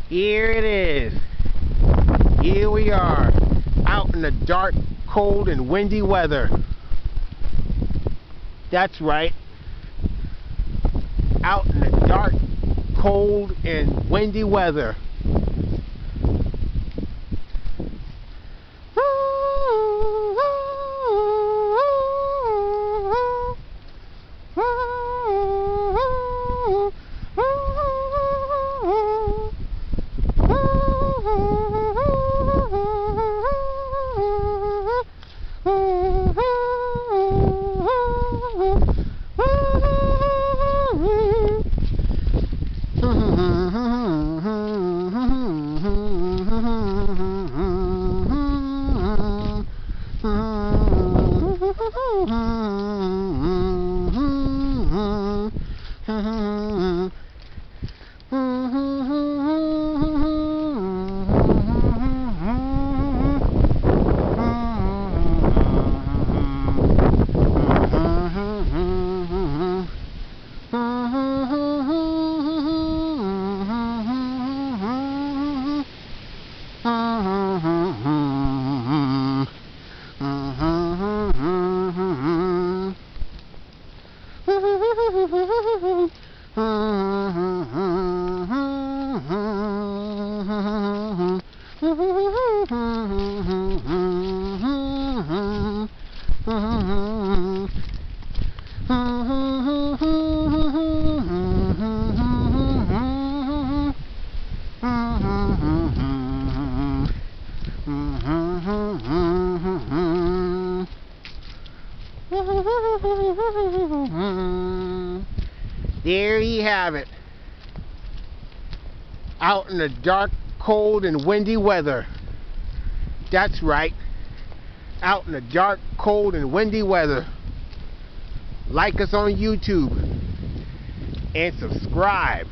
Here it is. Here we are, out in the dark, cold, and windy weather. That's right. Out in the dark, cold, and windy weather. There you have it. Out in the dark, cold, and windy weather. That's right. Out in the dark, cold, and windy weather. Like us on YouTube and subscribe.